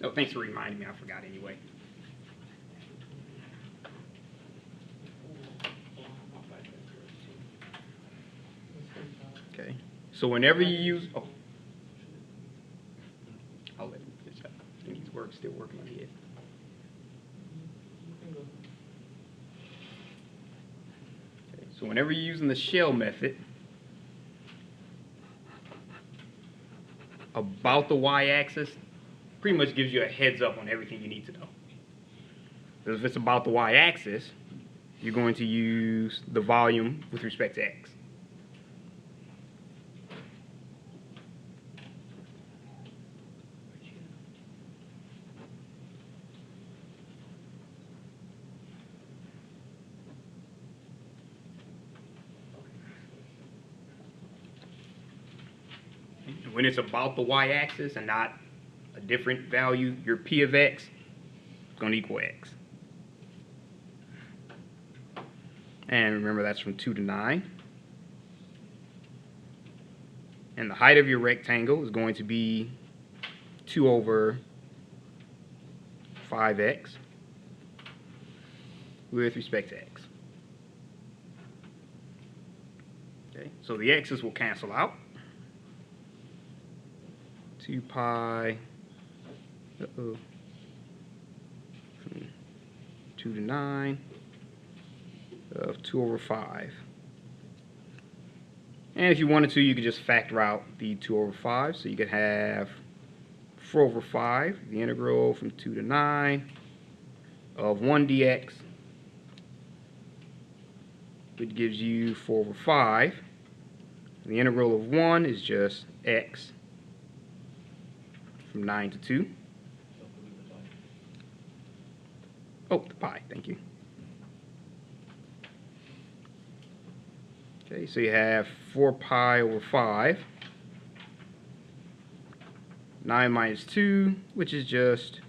Oh, thanks for reminding me. I forgot anyway. Okay. So whenever you use, I'll let him finish up. I think he's still working on it. Okay. So whenever you're using the shell method, about the y-axis pretty much gives you a heads up on everything you need to know. Because if it's about the y-axis, you're going to use the volume with respect to x. And when it's about the y-axis and not a different value, your p of x is going to equal x. And remember, that's from 2 to 9. And the height of your rectangle is going to be 2 over 5x with respect to x. Okay, so the x's will cancel out. 2 pi, from 2 to 9 of 2 over 5. And if you wanted to, you could just factor out the 2 over 5. So you could have 4 over 5, the integral from 2 to 9 of 1 dx, which gives you 4 over 5. And the integral of 1 is just x from 9 to 2. Oh, the pi, thank you. Okay, so you have 4 pi over 5. 9 minus 2, which is just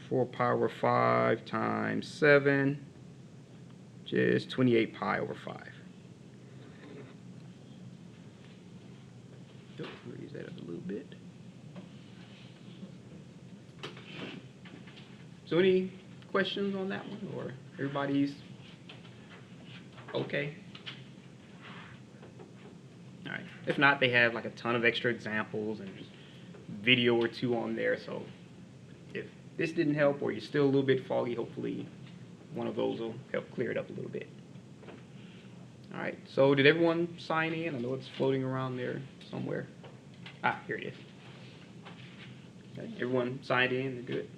4 pi over 5 times 7, which is 28 pi over 5. Oh, raise that up a little bit. So any questions on that one, or everybody's okay? All right. If not, they have like a ton of extra examples and video or two on there. So if this didn't help or you're still a little bit foggy, hopefully one of those will help clear it up a little bit. All right. So did everyone sign in? I know it's floating around there somewhere. Ah, here it is. Okay. Everyone signed in. They're good.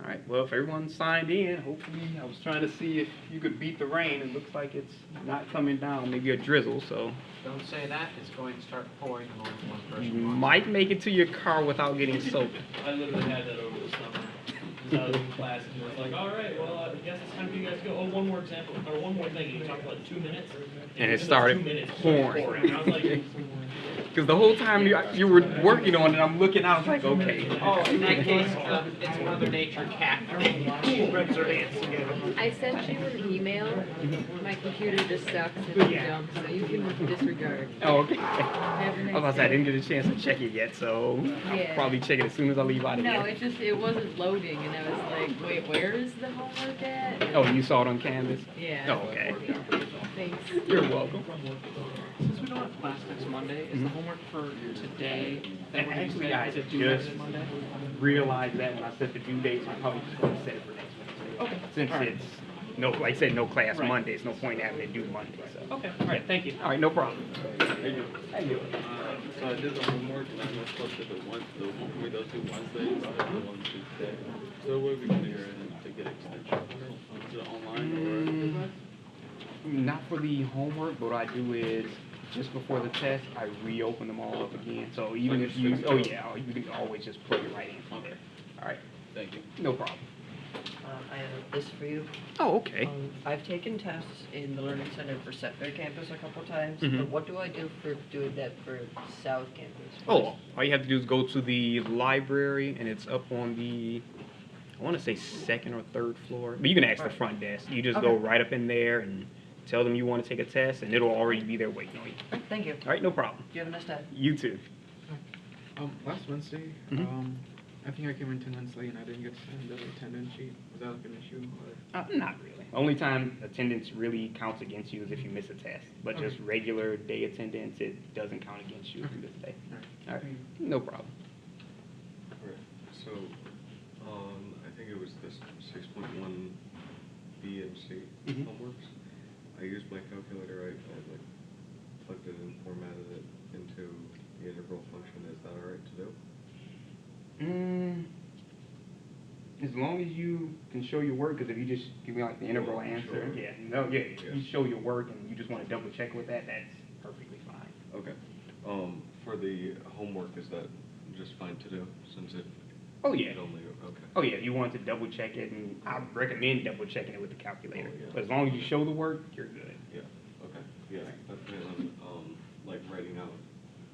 All right, well, if everyone signed in, hopefully, I was trying to see if you could beat the rain. It looks like it's not coming down, maybe a drizzle, so. Don't say that, it's going to start pouring on one person. You might make it to your car without getting soaked. I literally had that over the summer. I was in class and it was like, all right, well, I guess it's time for you guys to go. Oh, one more example, or one more thing. You talked about 2 minutes. And it in those started 2 minutes, pouring. And I was like, Because the whole time you were working on it, I'm looking out, I was like, okay. Oh, in that case, it's Mother Nature cat. She rubs her hands together. I sent you an email. My computer just sucks and jumps, so you can disregard. Oh, okay. Have a I nice was about to say, I day. didn't get a chance to check it yet, so Yeah. probably check it as soon as I leave out of No, here. it wasn't loading, and I was like, wait, where is the homework at? Oh, you saw it on Canvas? Yeah. Oh, okay. Thanks. You're welcome. Since we don't have class next Monday, is the homework for today that And we're going to actually, I due just next Monday? realized that when I set the due dates, I'm probably just going to set it for next Wednesday. Okay. Since All right. it's, no, like I said, no class Right. Monday, it's no point in having it due Monday, so. Okay, all right, thank you. All right, no problem. How you doing? So I did the homework and I was supposed to do the homework those do Wednesdays, I had the one Tuesday. So what we can do here to get extension? Is it online or? Not for the homework, but what I do is, just before the test, I reopen them all up again. So even if you, oh yeah, you can always just plug it right in from there. All right, Thank you. no problem. I have this for you. Oh, okay. I've taken tests in the Learning Center for Setback Campus a couple times, Mhm. but what do I do for doing that for South Campus? Oh, all you have to do is go to the library, and it's up on the, I want to say second or third floor. But you can ask the front desk. You just go Okay. right up in there and tell them you want to take a test, and it'll already be there waiting on you. Thank you. All right, no problem. You have a nice day. You too. Last Wednesday, Mhm. I I think I came in 10 minutes late and I didn't get to send the attendance sheet. Was that like an issue? Or? Not really. Only time attendance really counts against you is if you miss a test. But just regular day attendance, it doesn't count against you if you miss a day. All right, no problem. Right, so, I think it was this 6.1 B and C Mhm. homeworks. I used my calculator, I like plugged it in, formatted it into the integral function. Is that all right to do? As long as you can show your work, because if you just give me like the integral answer, Sure. you show your work and you just want to double check with that, that's perfectly fine. Okay. For the homework, is that just fine to do, since it? Oh, yeah. it only, okay. Oh yeah, if you want to double check it, and I recommend double checking it with the calculator. Oh, yeah. But as long as you show the work, you're good. Yeah, okay, yeah, that's me, like writing out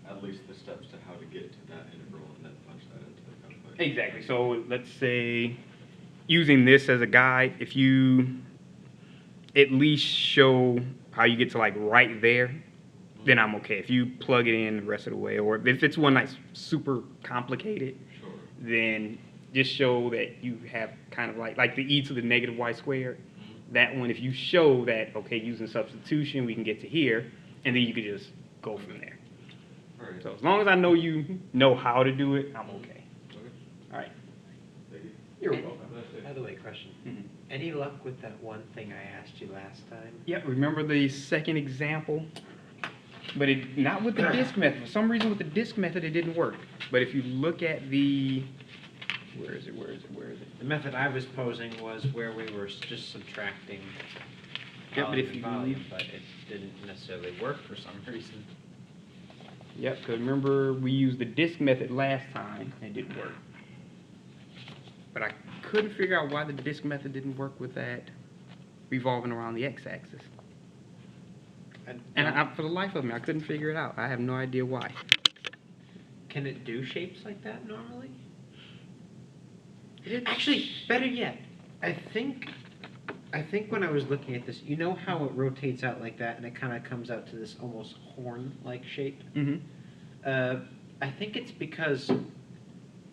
at least the steps to how to get to that integral and then punch that into the calculator. Exactly. So let's say using this as a guide, if you at least show how you get to like right there, then I'm okay. If you plug it in the rest of the way, or if it's one that's super complicated, Sure. then just show that you have kind of like the e to the negative y squared. That one, if you show that, okay, using substitution, we can get to here, and then you could just go from there. All right. So as long as I know you know how to do it, I'm okay. Okay. All right. Thank you. You're And- welcome. By the way, question. Mhm. Any luck with that one thing I asked you last time? Yeah, remember the second example? But it not with the disk method. For some reason with the disk method it didn't work. But if you look at the where is it? The method I was posing was where we were just subtracting Yeah, but if volume you and volume, leave- but it didn't necessarily work for some reason. Yep, because remember we used the disk method last time and it didn't work. But I couldn't figure out why the disk method didn't work with that revolving around the x-axis. And for the life of me, I couldn't figure it out. I have no idea why. Can it do shapes like that normally? Actually, better yet, I think when I was looking at this, you know how it rotates out like that and it kind of comes out to this almost horn-like shape? Mm-hmm. I think it's because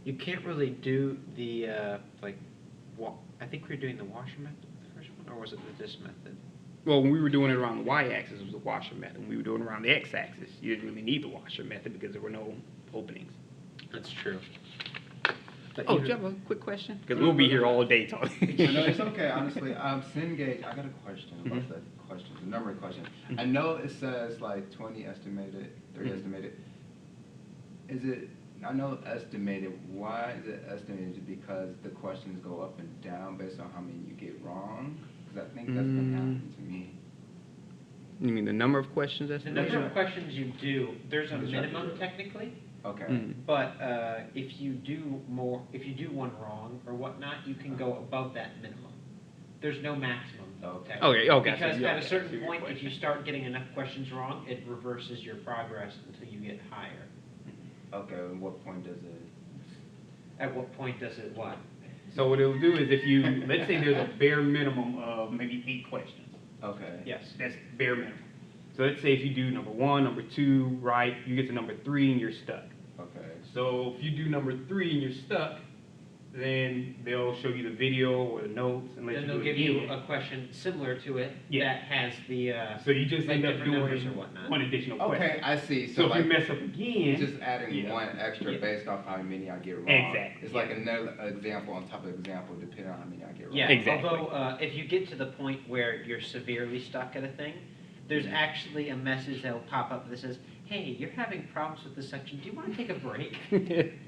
you can't really do the, I think we were doing the washer method, the first one, or was it the disk method? Well, when we were doing it around the y-axis, it was the washer method. When we were doing it around the x-axis, you didn't really need the washer method because there were no openings. That's true. But Oh, even- do you have a quick question? Because we'll be here all day talking. No, it's okay, honestly. Cengage, I got a question about that question, the number question. I know it says like 20 estimated, 30 estimated. Is it, I know estimated, why is it estimated? Because the questions go up and down based on how many you get wrong? Because I think that's been happening to me. You mean the number of questions that's The number of questions you do, there's a minimum technically, Okay. Mm. but if you do one wrong or whatnot, you can go above that minimum. There's no maximum though, technically. Okay, Because yeah, at a I see certain your point, if you question. start getting enough questions wrong, it reverses your progress until you get higher. Okay, and what point does it? At what point does it what? So what it'll do is if you, let's say there's a bare minimum of maybe 8 questions. Okay. Yes, that's bare minimum. So let's say if you do number 1, number 2, right, you get to number 3 and you're stuck. Okay. So if you do number 3 and you're stuck, then they'll show you the video or the notes and let Then you they'll do it give you again. a question similar to it Yeah. that has the, So you just like end up different numbers doing or whatnot. one additional question. Okay, I see. So if like, you mess up again, just adding yeah. one extra Yeah. based off how many I get wrong. Exactly, It's like yeah. another example on top of example depending on how many I get wrong. yeah, Exactly. although if you get to the point where you're severely stuck at a thing, there's actually a message that'll pop up that says, hey, you're having problems with this section, do you want to take a break?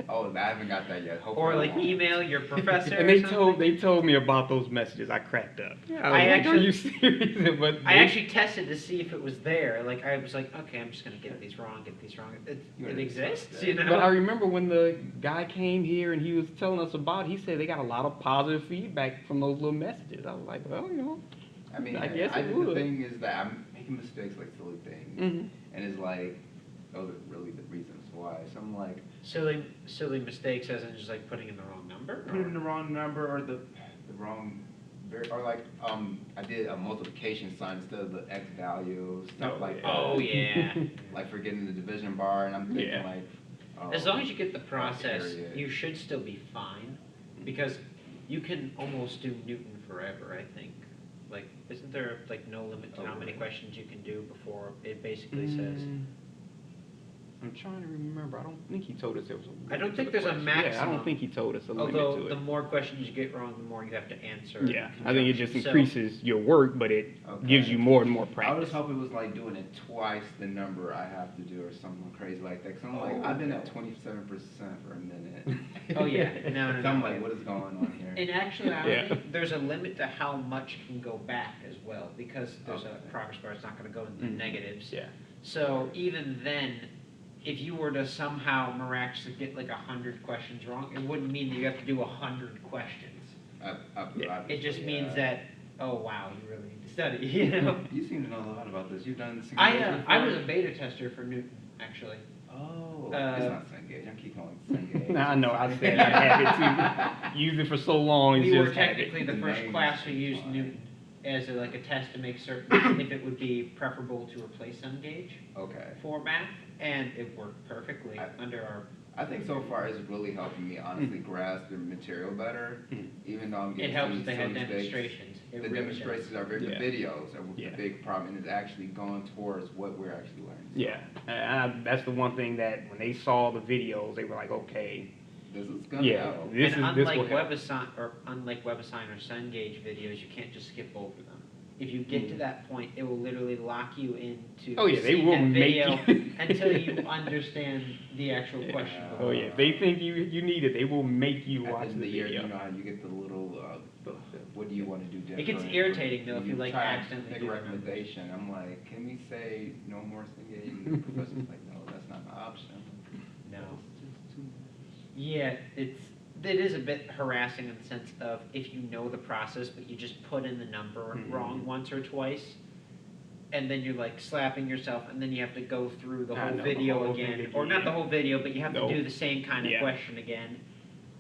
Oh, I haven't got that yet. Hopefully Or I like won't. email your professor And or they something. told me about those messages. I cracked up. I was I like, actually- are you serious? But I actually tested to see if it was there. Like, I was like, okay, I'm just going to get these wrong. It exists, you know? But I remember when the guy came here and he was telling us about it, he said they got a lot of positive feedback from those little messages. I was like, well, you know. I mean, I guess it the would. thing is that I'm making mistakes like silly things. Mhm. And it's like, those are really the reasons why. So I'm like, Silly mistakes as in just like putting in the wrong number? put in the wrong number or the wrong, or like, I did a multiplication sign instead of the X value, stuff Oh, like yeah. that. Oh, yeah. Like forgetting the division bar, and I'm thinking Yeah. like, As long as you get the process, period. you should still be fine, because you can almost do Newton forever, I think. Like, isn't there like no limit to how many questions you can do before it basically says? I'm trying to remember. I don't think he told us there was a limit I don't to think the there's a question. Yeah, I maximum. don't think he told us a limit Although to the it. more questions you get wrong, the more you have to answer. Yeah, in I think it just conjunction. So- increases your work, but it Okay. gives you more and more I was practice. hoping it was like doing it twice the number I have to do or something crazy like that. Cause I'm like, I've been at 27% for a minute. Oh, yeah. No, So I'm no. like, what is going on here? In actuality, Yeah. there's a limit to how much can go back as well, because there's Okay. a progress bar, it's not gonna go in the Mhm. negatives. Yeah. So even then, if you were to somehow miraculously get like 100 questions wrong, it wouldn't mean that you have to do 100 questions. Yeah. It just means that, oh wow, you really need to study, you know? You seem to know a lot about this. You've done I before? was a beta tester for Newton, actually. Oh, Uh, it's not Cengage. I keep calling it Cengage. I know. I said I had it too. Used it for so long. It's We were just habit. technically the The first name class is who used fine. Newton as like a test to make certain if it would be preferable to replace Cengage Okay. for math, and it worked perfectly under our. I think so far it's really helping me honestly grasp the material better, Mhm. even though I'm It getting helps some if they have silly mistakes. demonstrations. It The really demonstrations are very, Yeah. the videos are Yeah. the big problem, and it's actually going towards what we're actually learning. Yeah, that's the one thing that when they saw the videos, they were like, okay, This is gonna yeah, help. this and is this will unlike help. WebAssign or Cengage videos, you can't just skip over them. If you get to that point, it will literally lock you into Oh, yeah, they seeing will that make video you- until you understand the actual question. Oh yeah, if they think you need it, they will make you At watch the end the of the year, video. you know how you get the little, what do you want to do different? It gets irritating, though, if you, You like, try to accidentally make do a the numbers. recommendation. I'm like, can we say no more Cengage? And the professor's like, no, that's not an option. No. It's just too much. Yeah, it is a bit harassing in the sense of if you know the process, but you just put in the number Mhm. wrong once or twice, and then you're like slapping yourself, and then you have to go through the I whole know, the video whole again, video, or not the yeah. whole video, but you have No. to do the same kind of Yeah. question again,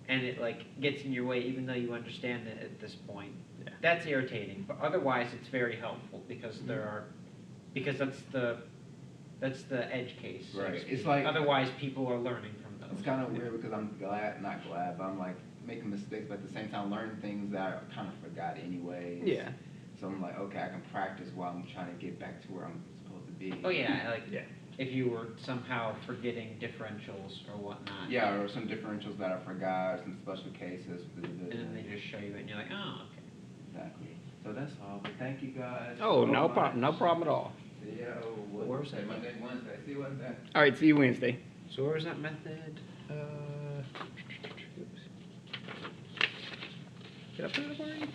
and it like gets in your way, even though you understand it at this point. Yeah. That's irritating, but otherwise it's very helpful because because that's the edge case. so to Right. speak. It's like- otherwise people are learning from those. It's kind of weird because I'm not glad, but I'm like making mistakes, but at the same time learning things that I kind of forgot anyways. Yeah. So I'm like, okay, I can practice while I'm trying to get back to where I'm supposed to be. Oh yeah, like Yeah. if you were somehow forgetting differentials or whatnot. Yeah, or some differentials that I forgot, some special cases for the And division. then they just show you it and you're like, oh, okay. Exactly. So that's all. But thank you guys. Oh, so no much. problem, no problem at all. See ya. Where was that? Monday, Wednesday. See you Wednesday. All right, see you Wednesday. So where was that method? Did I put it up already?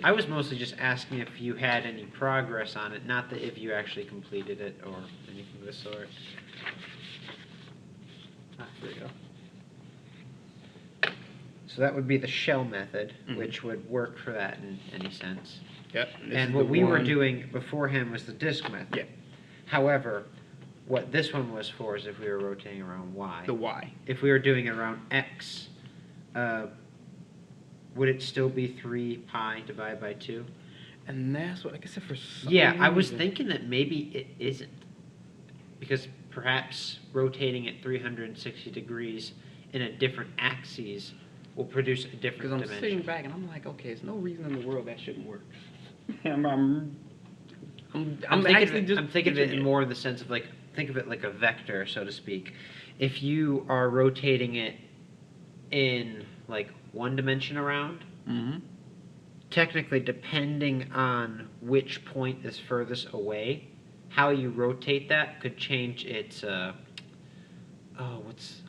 I was mostly just asking if you had any progress on it, not that if you actually completed it or anything of the sort. There you go. So that would be the shell method, Mhm. which would work for that in any sense. Yep. this And is what the we were one- doing beforehand was the disk method. Yeah. However, what this one was for is if we were rotating around Y. The Y. If we were doing it around X, would it still be 3 pi divided by 2? And that's what, like I said, for some Yeah, I was reason- thinking that maybe it isn't. Because perhaps rotating at 360 degrees in a different axis will produce a different Because I'm dimension. sitting back and I'm like, okay, there's no reason in the world that shouldn't work. I'm actually just I'm thinking of it picturing in more in the sense of like, think of it like a vector, so to speak. If you are rotating it in like one dimension around, Mm-hmm. technically depending on which point is furthest away, how you rotate that could change its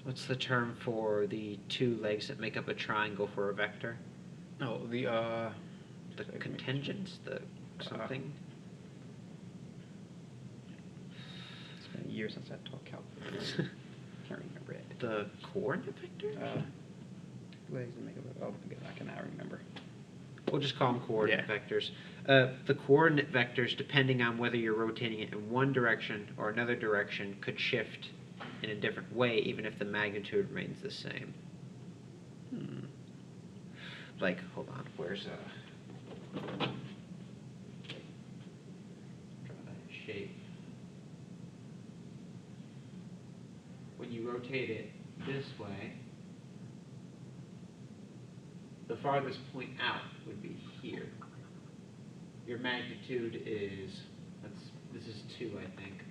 what's the term for the two legs that make up a triangle for a vector? Oh, The contangents, the something. It's been a year since I taught calculus. Can't remember it. The coordinate vector? Legs that make up. Oh, I cannot remember. We'll just call them coordinate vectors. The coordinate vectors, depending on whether you're rotating it in one direction or another direction, could shift in a different way, even if the magnitude remains the same. Like, hold on, where's draw that shape? you rotate it this way, the farthest point out would be here. Your magnitude is, this is 2, I think.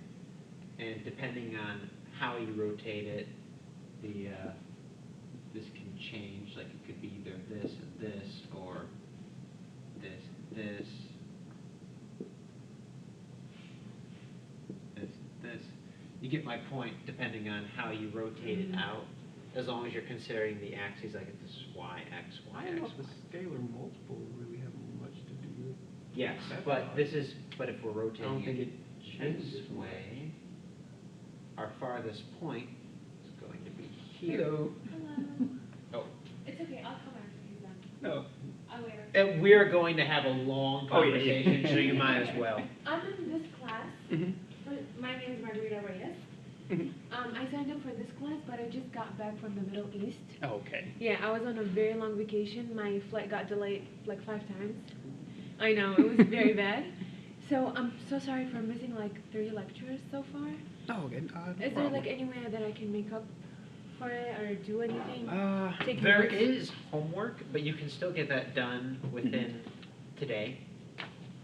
And depending on how you rotate it, this can change. Like it could be either this and this, or this, this, this. You get my point, depending on how you rotate it out. As long as you're considering the axes, like if this is y, x, y, I don't know x, if y. the scalar multiple really have much to do with. Yes, That's but odd. this is, but if we're rotating I don't think it this changes way, our farthest point is going to be here. Hello. Oh, It's okay, I'll come after he's done. No. I'll wait. and we're going to have a long Oh, yeah, yeah. conversation, so you might as well. I'm in this class. Mhm. My name is Margarita Reyes. Mhm. I signed up for this class, but I just got back from the Middle East. Okay. Yeah, I was on a very long vacation. My flight got delayed like 5 times. I know, it was very bad. So I'm so sorry for missing like 3 lectures so far. Oh, okay. Is there like any way that I can make up for it or do anything? Take There notes? is homework, but you can still get that done within today.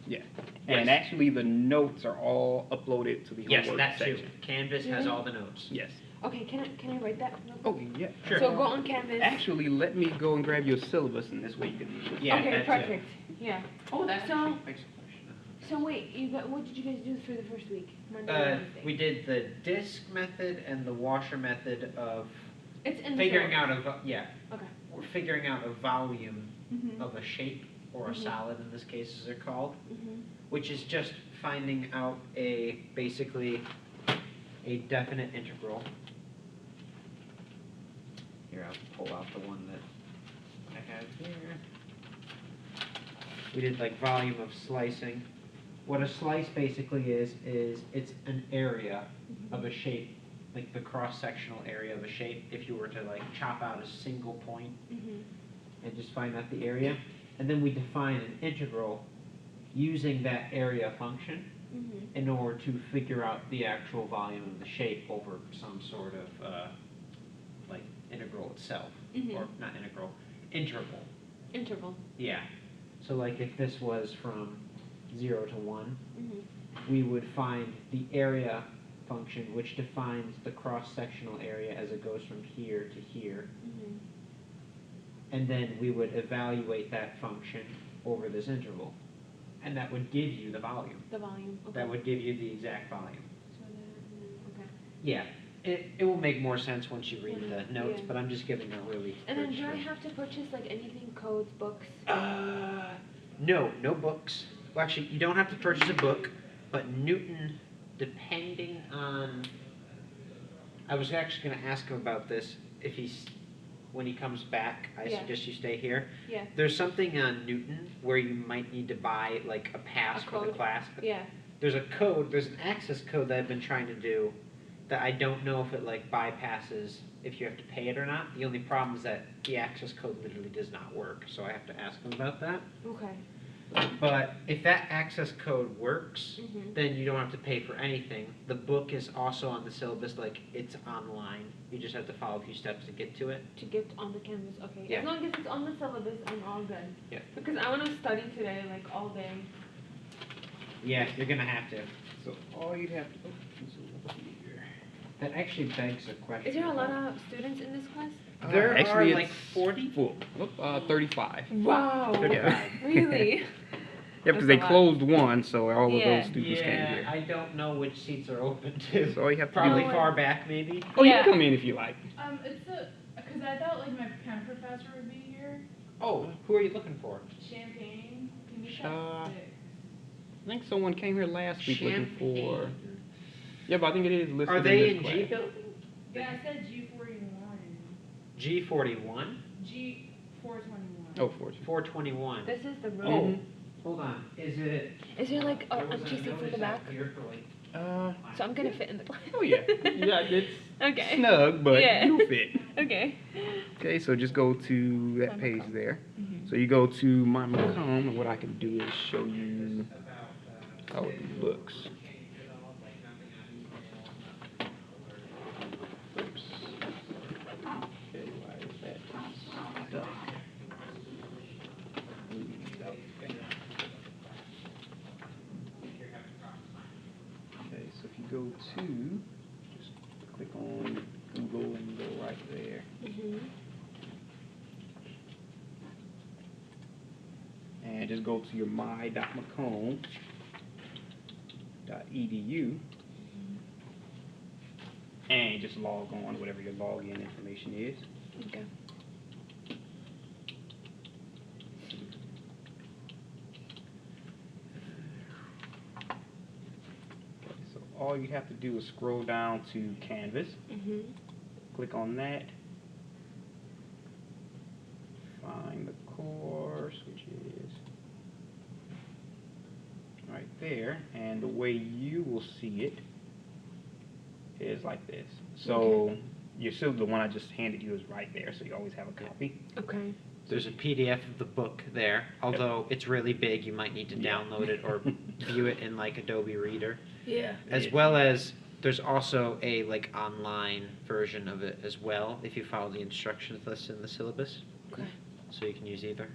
Yeah. Yes. And actually, the notes are all uploaded to the Yes, homework that too. section. Canvas has all the notes. Yes. Okay, can I write that? real quick? Oh, yeah. Sure. So go on Canvas. Actually, let me go and grab your syllabus, and this way you can. Yeah, Okay, that too. perfect. Yeah. Oh, that So- actually begs a question. So wait, what did you guys do for the first week? Monday, Wednesday. We did the disc method and the washer method of It's in figuring the out yeah, Okay. we're figuring out a volume Mhm. of a shape, or a Mhm. solid in this case as they're called, Mhm. which is just finding out basically a definite integral. Here, I'll pull out the one that I have here. We did like volume of slicing. What a slice basically is it's an area of a shape, like the cross-sectional area of a shape. If you were to like chop out a single point Mhm. and just find out the area, and then we define an integral using that area function Mhm. in order to figure out the actual volume of the shape over some sort of like integral itself, Mhm. or not integral, interval. Interval. Yeah. So like if this was from 0 to 1, Mhm. we would find the area function, which defines the cross-sectional area as it goes from here to here, Mhm. and then we would evaluate that function over this interval, and that would give you the volume. The volume. Okay. That would give you the exact volume. So that, and then, okay. Yeah, it will make more sense once you read the notes, Yeah. but I'm just giving a really And then quick do I short- have to purchase like anything, codes, books? No books. Well, actually, you don't have to purchase a book, but Newton, depending on... I was actually going to ask him about this if when he comes back. I Yeah. suggest you stay here. Yeah. There's something on Newton where you might need to buy like a pass A for the code? class. Yeah. There's an access code that I've been trying to do that I don't know if it like bypasses if you have to pay it or not. The only problem is that the access code literally does not work, so I have to ask him about that. Okay. But if that access code works, Mhm. then you don't have to pay for anything. The book is also on the syllabus, like it's online. You just have to follow a few steps to get to it. To get on the Canvas, okay. Yeah. As long as it's on the syllabus, I'm all good. Yeah. Because I want to study today, like all day. Yeah, you're gonna have to. So all you'd have to. Oh, this is up here. That actually begs a question. Is there a lot of students in this class? There Actually, are like it's 40. Full. 35. Wow. 35. Really? Yeah, because they That's a lot. closed one, so all of Yeah. those students came Yeah, here. I don't know which seats are open to. So all you have to Probably do. far back, maybe. Oh, you Yeah. can come in if you like. It's because I thought like my chem professor would be here. Oh, who are you looking for? Champagne. Can you Uh, check 6? I think someone came here last week looking for. Champagne. Yeah, but I think it is listed Are they in in this G class. building? Yeah, I said G41. G41? G421. Oh, 14. 421. This is the room. Oh, hold on. Is it? Is there like there a was empty seats in notice the back? out here for, like, So I'm gonna fit in the class. Oh yeah. Yeah, it's Okay. snug, but Yeah. you'll fit. Okay. Okay, so just go to that page there. So you go to my Macomb, and what I can do is show you how it looks. Oops. right there. Mhm. And just go to your my.macomb.edu and just log on, whatever your login information is. Okay. Okay, so all you have to do is scroll down to Canvas, Mhm. click on that, find the course, which is right there, and the way you will see it is like this. So you're still, the one I just handed you is right there, so you always have a copy. Okay. There's a PDF of the book there, although it's really big, you might need to download it or view it in like Adobe Reader. Yeah. As well as there's also a like online version of it as well if you follow the instructions listed in the syllabus. Okay. So you can use either.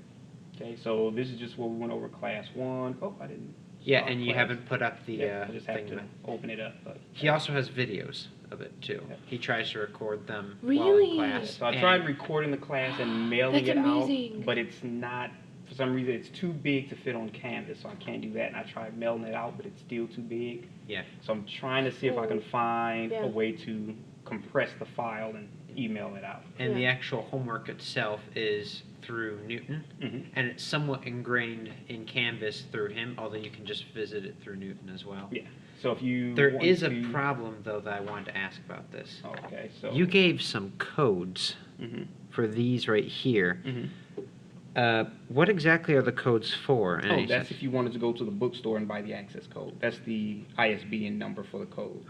Okay, so this is just what we went over class 1. Oh, I didn't. Yeah, start and you class. haven't put up the Yeah, I just have thing. to open it up. But He also has videos of it too. Yeah. He tries to record them while Really? in class. So I and- tried recording the class and mailing That's it amazing. out, but it's not, for some reason, it's too big to fit on Canvas, so I can't do that. And I tried mailing it out, but it's still too big. Yeah. So I'm trying to see if I can find Yeah. a way to compress the file and email it out. And the Yeah. actual homework itself is through Newton, Mhm. and it's somewhat ingrained in Canvas through him, although you can just visit it through Newton as well. Yeah. So if you There want is a to- problem, though, that I wanted to ask about this. Okay, so You gave some codes Mhm. for these right here. Mhm. What exactly are the codes for? in Oh, any that's sense? if you wanted to go to the bookstore and buy the access code. That's the ISBN number for the code.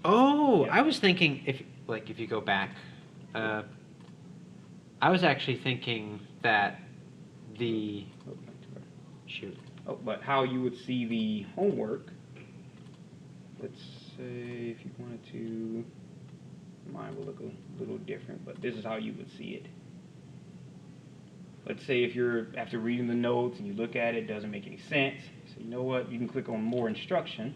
Oh, Yeah. I was thinking if you go back, I was actually thinking that shoot. Oh, but how you would see the homework, let's say if you wanted to, mine will look a little different, but this is how you would see it. Let's say if you're, after reading the notes and you look at it, it doesn't make any sense, so you know what, you can click on more instruction,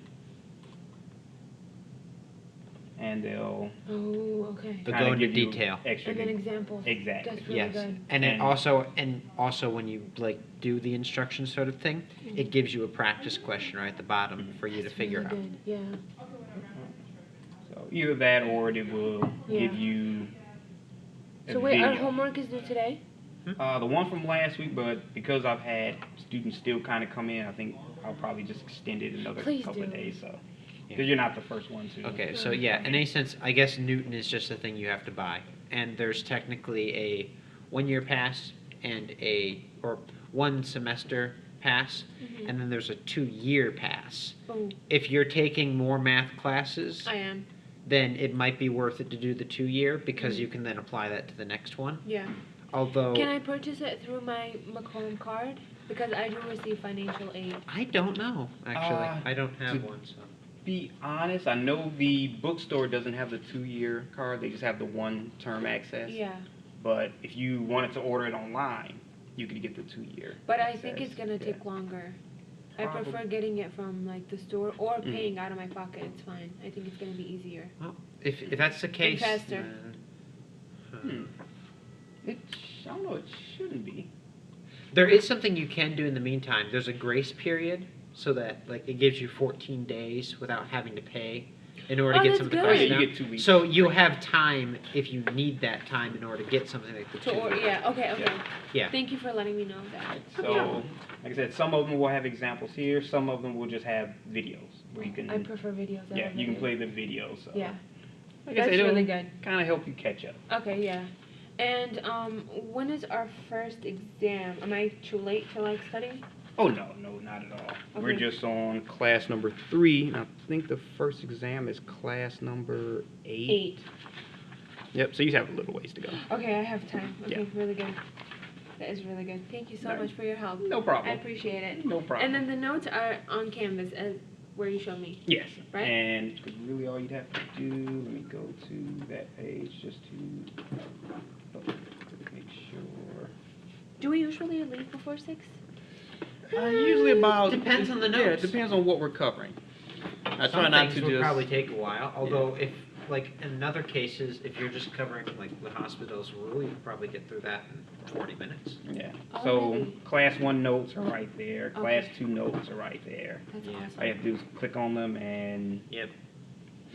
and they'll Oh, okay. They'll kinda go into give you detail. extra And then de- examples. Exactly. That's really Yes, good. and And- also when you like do the instruction sort of thing, it gives you a practice question right at the bottom for you to That's figure really out. good. Yeah. So either that or it will Yeah. give you a So wait, our video. homework is due today? The one from last week, but because I've had students still kind of come in, I think I'll probably just extend it another Please couple of do. days, so. Because you're not the first one to. Okay, so yeah, in any sense, I guess Newton is just a thing you have to buy, and there's technically a 1-year pass and or 1 semester pass, and then there's a 2-year pass. Oh, If you're taking more math classes, I am. then it might be worth it to do the 2-year because you can then apply that to the next one. Yeah. Although Can I purchase it through my Macomb card? Because I do receive financial aid. I don't know actually, I don't have to- one. So Be honest, I know the bookstore doesn't have the 2-year card, they just have the 1-term access. Yeah. But if you wanted to order it online, you could get the 2-year. But I think access. it's gonna Yeah. take longer. I Probably. prefer getting it from like the store or Mhm. paying out of my pocket. It's fine. I think it's gonna be easier. well, if that's the case, faster. then, I don't know, it shouldn't be. there is something you can do in the meantime. There's a grace period so that like it gives you 14 days without having to pay in order Oh, to get that's some of the good. Oh, yeah, classes you down. get 2 weeks. So you have time if you need that time in order to get something like the To 2 order, year. yeah. Okay. Okay. Yeah. Thank you for letting me know that. So, like I said, some of them will have examples here, some of them will just have videos where you can, I prefer videos. I yeah, love you can videos. play the video, so. Yeah. Like That's I said, really it'll good. kind of help you catch up. Okay. Yeah. And when is our first exam? Am I too late to like study? Oh, no, not at all. We're Okay. just on class number 3, and I think the first exam is class number 8. 8. Yep, so you have a little ways to go. Okay, I have time. Okay, Yeah. really good. That is really good. Thank you so No- much for your help. No problem. I appreciate it. No problem. And then the notes are on Canvas as where you showed me. Yes, Right? and really all you'd have to do, let me go to that page just to make sure. Do we usually leave before 6? Usually about. Depends on the Yeah, it notes. depends on what we're covering. I try Some not things to will just. probably take a while. Although if like in other cases, if you're just covering like the hospital's rule, you could probably get through that in 40 minutes. Yeah. Oh, So really? class 1 notes are right there. Class Okay. 2 notes are right there. That's Yeah. All you have awesome. to do is click on them, and Yep.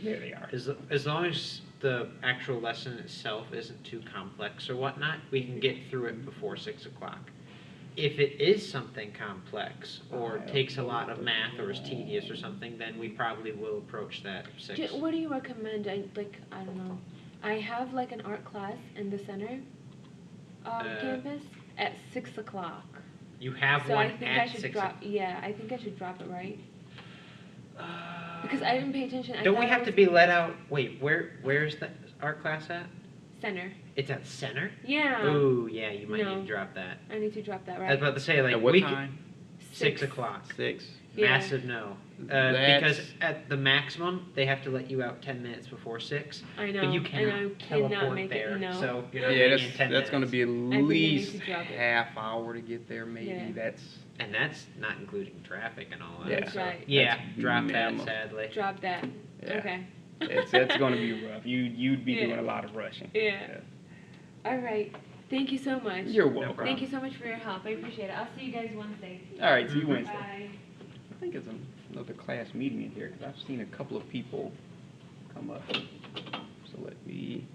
there they are. As long as the actual lesson itself isn't too complex or whatnot, we can get through it before 6 o'clock. If it is something complex or takes a lot of math or is tedious or something, then we probably will approach that 6. What do you recommend? I don't know. I have like an art class in the center campus at 6 o'clock. You have So one I think at I should 6 drop. Yeah, I think I should drop it, right? Because I didn't pay attention. I Don't thought we I have was to be let out? Wait, where's the art class at? center? It's at center? Yeah. Ooh, yeah, you might No. need to drop that. I need to drop that, I was right? about to say, like, At what we time? 6 o'clock. 6. Yeah. Massive no. That's- Because at the maximum, they have to let you out 10 minutes before 6. I know. But you and cannot I teleport cannot make there, it. No. so you're not Yeah, making it 10 that's going to minutes. be I at think I need least to drop it. half hour to get there, maybe. Yeah. And that's not including traffic and all that. Yeah. That's so- right. Yeah, That's drop that, minimum. sadly. Drop that. Yeah. Okay. It's going to be rough. You'd be Yeah. doing a lot of rushing. Yeah. All right. Thank you so much. You're welcome. Thank you so much for your help. I appreciate it. I'll see you guys Wednesday. All right, see you Wednesday. Bye. I think it's another class meeting in here because I've seen a couple of people come up. So let me